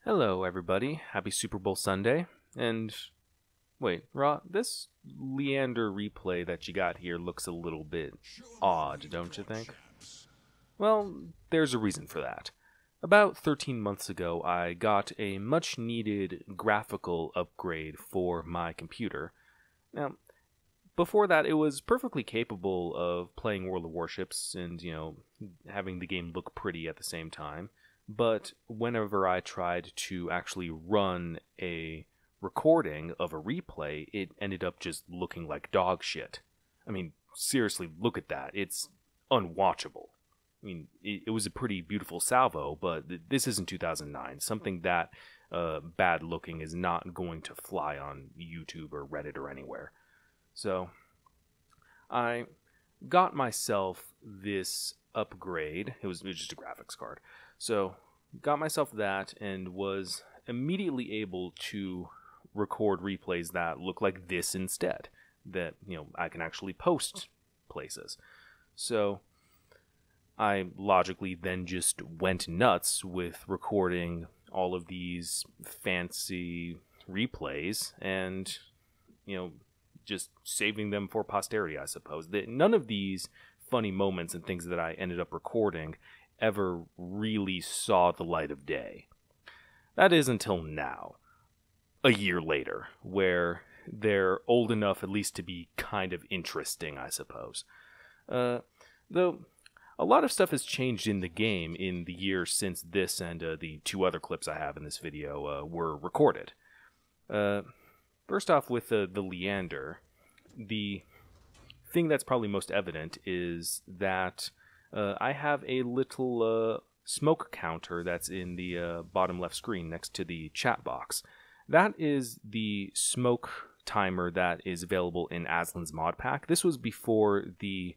Hello, everybody. Happy Super Bowl Sunday. And wait, Raw, this Leander replay that you got here looks a little bit odd, don't you think? Well, there's a reason for that. About 13 months ago, I got a much-needed graphical upgrade for my computer. Now, before that, it was perfectly capable of playing World of Warships and, having the game look pretty at the same time. But whenever I tried to actually run a recording of a replay, it ended up just looking like dog shit. I mean, seriously, look at that. It's unwatchable. I mean, it was a pretty beautiful salvo, but this isn't 2009. Something that bad looking is not going to fly on YouTube or Reddit or anywhere. So, I got myself this upgrade. It was just a graphics card. So, got myself that and was immediately able to record replays that look like this instead. That, I can actually post places. So, I logically then just went nuts with recording all of these fancy replays and, just saving them for posterity, I suppose. None of these funny moments and things that I ended up recording ever really saw the light of day. That is until now, a year later, where they're old enough at least to be kind of interesting, I suppose. Though a lot of stuff has changed in the game in the year since this and the two other clips I have in this video were recorded. First off, with the Leander, the thing that's probably most evident is that I have a little smoke counter that's in the bottom left screen next to the chat box. That is the smoke timer that is available in Aslan's mod pack. This was before the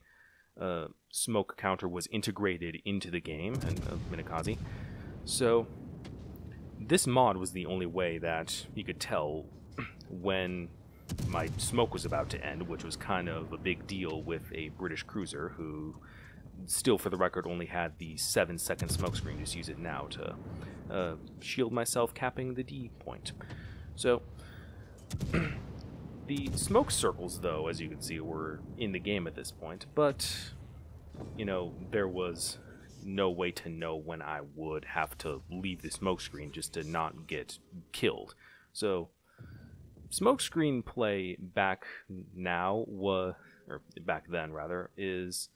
smoke counter was integrated into the game and Minakaze. So this mod was the only way that you could tell when my smoke was about to end, which was kind of a big deal with a British cruiser who still, for the record, only had the 7-second smoke screen. Just use it now to shield myself capping the D point. So the smoke circles, though, as you can see, were in the game at this point, but there was no way to know when I would have to leave the smoke screen just to not get killed. So smokescreen play back then is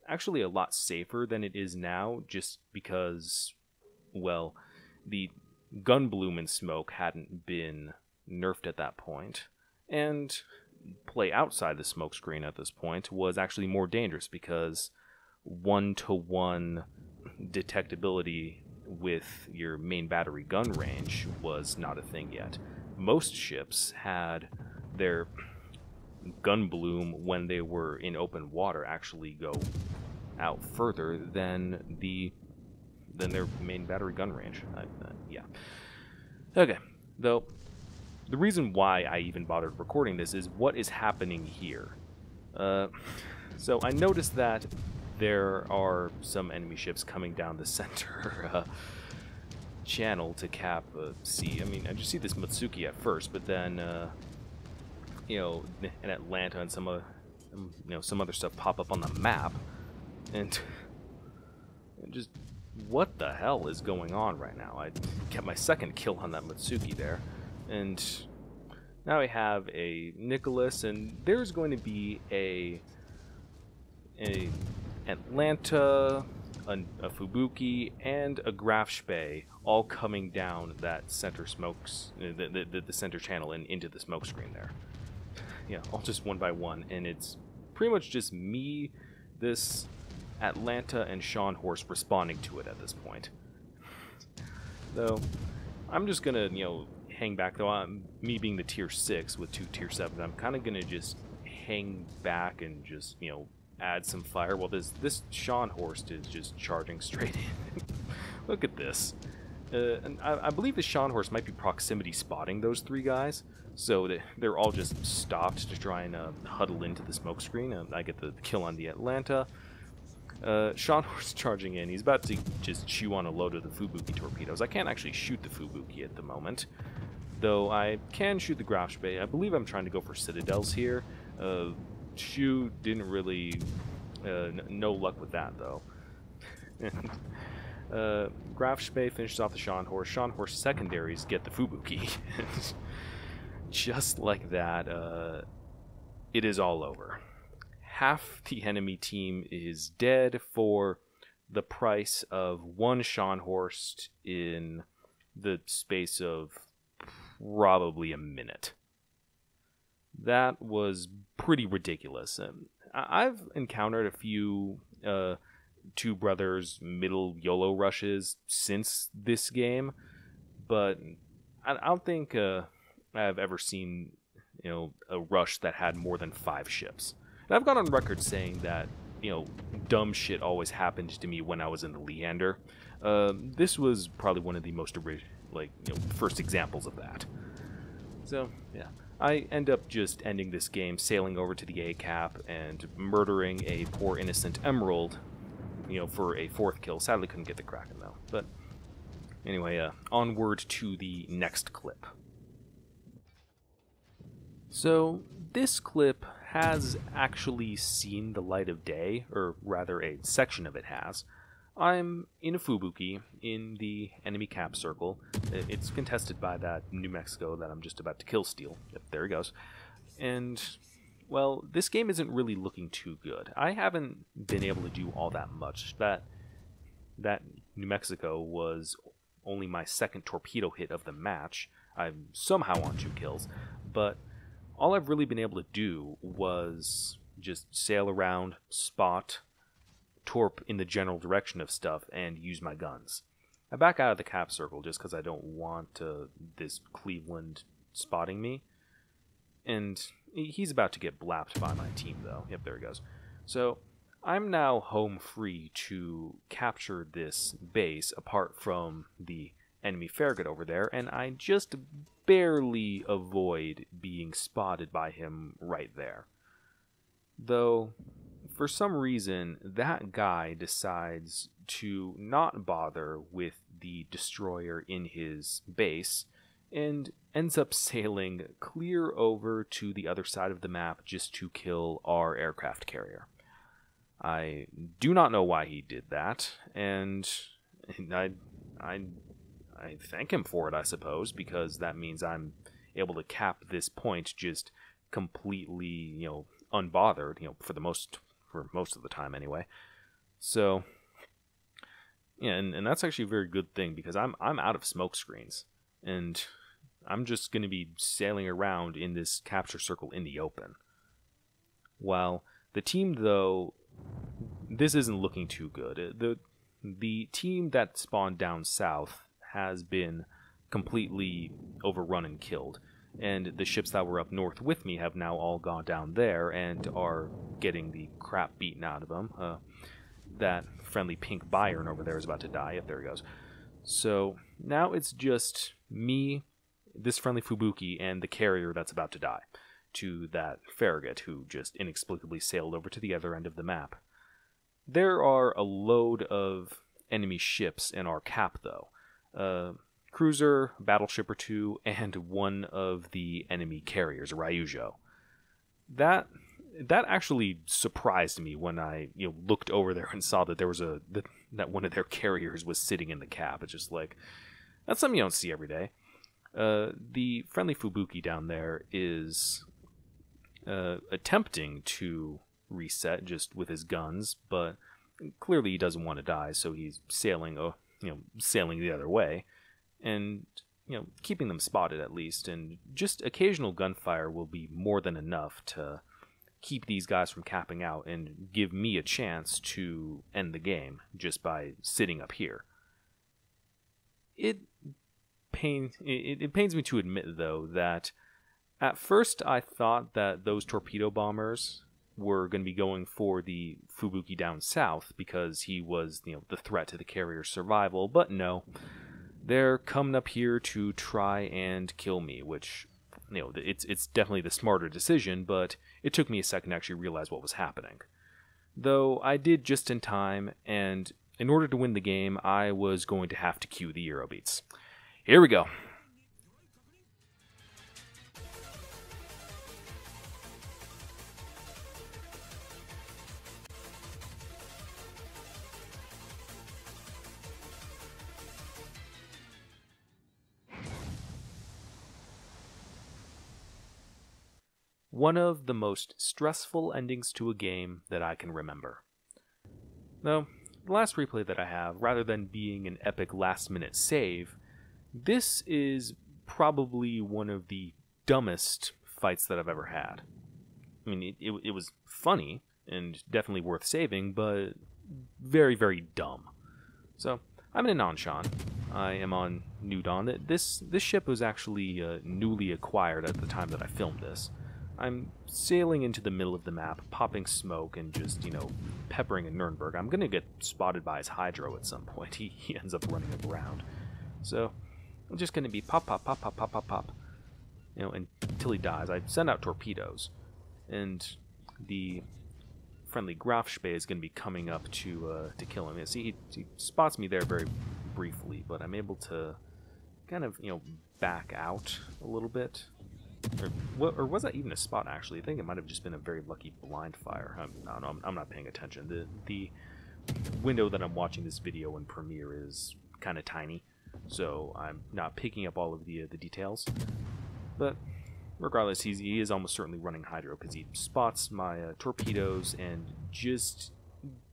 actually a lot safer than it is now, just because, well, the gun bloom and smoke hadn't been nerfed at that point, and play outside the smokescreen at this point was actually more dangerous because one-to-one detectability with your main battery gun range was not a thing yet. Most ships had their gun bloom when they were in open water actually go out further than their main battery gun range. Yeah. Okay. Though the reason why I even bothered recording this is what is happening here. So I noticed that there are some enemy ships coming down the center channel to cap C. I mean, I just see this Matsuki at first, but then in Atlanta and some other stuff pop up on the map, and just what the hell is going on right now? I kept my second kill on that Matsuki there, and now I have a Nicholas, and there's going to be a Atlanta, a Fubuki, and a Grafspee all coming down that center smokes, the center channel and into the smoke screen there. Yeah, all just one by one, and it's pretty much just me, this Atlanta, and Sean Horse responding to it at this point. Though, I'm just gonna, hang back, though, me being the tier 6 with 2 tier 7s, I'm kind of gonna just hang back and just, add some fire. Well, this Sean Horst is just charging straight in. Look at this. And I believe the Sean Horst might be proximity spotting those 3 guys, so they're all just stopped to try and huddle into the smoke screen. I get the kill on the Atlanta. Shawnor's charging in. He's about to just chew on a load of the Fubuki torpedoes. I can't actually shoot the Fubuki at the moment, though I can shoot the Grafspee. I believe I'm trying to go for Citadels here. Shoot didn't really... no luck with that, though. And Grafspee finishes off the Scharnhorst. Scharnhorst secondaries get the Fubuki. Just like that, it is all over. Half the enemy team is dead for the price of one Scharnhorst in the space of probably a minute. That was pretty ridiculous. I've encountered a few Two Brothers middle YOLO rushes since this game, but I don't think I've ever seen a rush that had more than 5 ships. And I've gone on record saying that dumb shit always happened to me when I was in the Leander. This was probably one of the most first examples of that. So yeah, I end up just ending this game, sailing over to the A-cap and murdering a poor innocent Emerald, for a 4th kill. Sadly couldn't get the Kraken though. But anyway, onward to the next clip. So this clip has actually seen the light of day, or rather a section of it has. I'm in a Fubuki in the enemy cap circle. It's contested by that New Mexico that I'm just about to kill steal. Yep, there he goes. And, well, this game isn't really looking too good. I haven't been able to do all that much. That New Mexico was only my 2nd torpedo hit of the match. I'm somehow on 2 kills, but all I've really been able to do was just sail around, spot, torp in the general direction of stuff, and use my guns. I back out of the cap circle just because I don't want this Cleveland spotting me. And he's about to get blapped by my team, though. Yep, there he goes. So I'm now home free to capture this base apart from the enemy Farragut over there, and I just barely avoid being spotted by him right there. Though, for some reason, that guy decides to not bother with the destroyer in his base and ends up sailing clear over to the other side of the map just to kill our aircraft carrier. I do not know why he did that, and I thank him for it, I suppose, because that means I'm able to cap this point just completely, unbothered, for most of the time anyway. So, yeah, and that's actually a very good thing because I'm out of smoke screens, and I'm just going to be sailing around in this capture circle in the open. While the team, though, this isn't looking too good. The team that spawned down south has been completely overrun and killed, and the ships that were up north with me have now all gone down there and are getting the crap beaten out of them. That friendly pink Bayern over there is about to die. Yep, there he goes. So now it's just me, this friendly Fubuki, and the carrier that's about to die to that Farragut who just inexplicably sailed over to the other end of the map. There are a load of enemy ships in our cap, though. Cruiser, battleship or 2, and one of the enemy carriers, Ryujo. That actually surprised me when I looked over there and saw that there was that one of their carriers was sitting in the cap. It's just like, that's something you don't see every day. The friendly Fubuki down there is attempting to reset just with his guns, but clearly he doesn't want to die, so he's sailing the other way, and keeping them spotted at least, and just occasional gunfire will be more than enough to keep these guys from capping out and give me a chance to end the game just by sitting up here. It pains me to admit, though, that at first I thought that those torpedo bombers were going to be going for the Fubuki down south because he was, the threat to the carrier's survival, but no. They're coming up here to try and kill me, which, it's definitely the smarter decision, but it took me a second to actually realize what was happening. though I did just in time, and in order to win the game, I was going to have to cue the Eurobeats. Here we go. One of the most stressful endings to a game that I can remember. Though, the last replay that I have, rather than being an epic last-minute save, this is probably one of the dumbest fights that I've ever had. I mean, it was funny, and definitely worth saving, but very, very dumb. So, I'm in Nanshan. I am on New Dawn. This ship was actually newly acquired at the time that I filmed this. I'm sailing into the middle of the map, popping smoke, and just, peppering in Nurnberg. I'm going to get spotted by his Hydro at some point. He ends up running aground. So, I'm just going to be pop, pop, pop, pop, pop, pop, pop. Until he dies. I send out torpedoes. And the friendly Grafspee is going to be coming up to kill him. See, he spots me there very briefly, but I'm able to kind of, back out a little bit. Or was that even a spot, actually? I think it might have just been a very lucky blind fire. I'm not paying attention. The window that I'm watching this video in Premiere is kind of tiny, so I'm not picking up all of the details. But regardless, he is almost certainly running Hydro, because he spots my torpedoes and just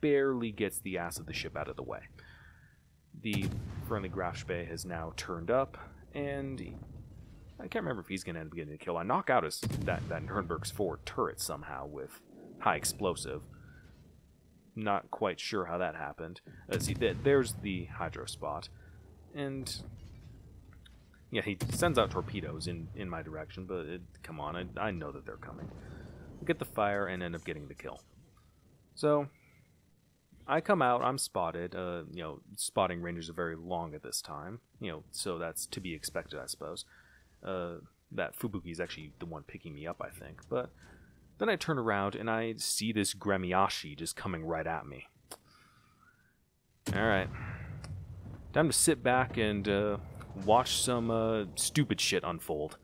barely gets the ass of the ship out of the way. The friendly Grafspee has now turned up, and I can't remember if he's going to end up getting a kill. I knock out that Nurnberg's forward turret somehow with high explosive. Not quite sure how that happened. See, there's the Hydro spot. And yeah, he sends out torpedoes in my direction, but come on, I know that they're coming. I get the fire and end up getting the kill. So, I come out, I'm spotted. Spotting ranges are very long at this time. So that's to be expected, I suppose. That Fubuki is actually the one picking me up, I think. But then I turn around and I see this Gremiashi just coming right at me. Alright. Time to sit back and watch some stupid shit unfold.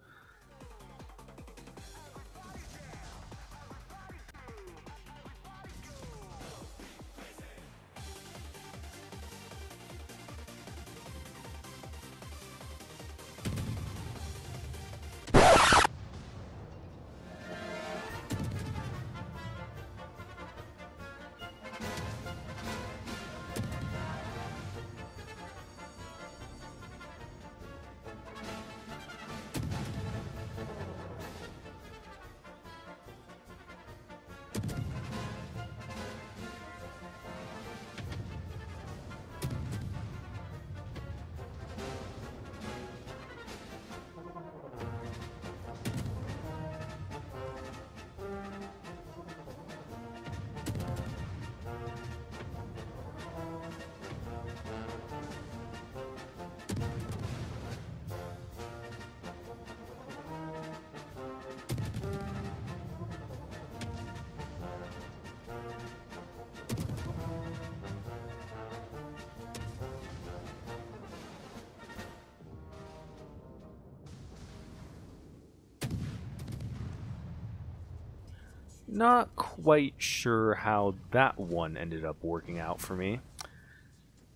Not quite sure how that one ended up working out for me.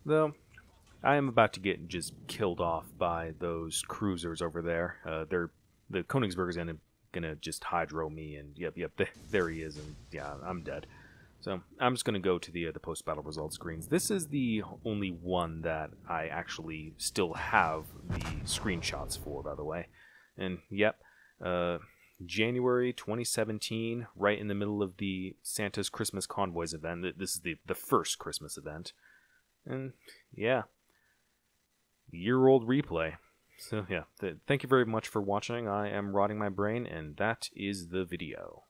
Though, I am about to get just killed off by those cruisers over there. The Königsberg is gonna just Hydro me, and yep, there he is, and yeah, I'm dead. So I'm just gonna go to the post-battle results screens. This is the only one that I actually still have the screenshots for, by the way. And yep, January 2017, right in the middle of the Santa's Christmas Convoys event. This is the first Christmas event. And yeah, year-old replay. So yeah, thank you very much for watching. I am rotting my brain, and that is the video.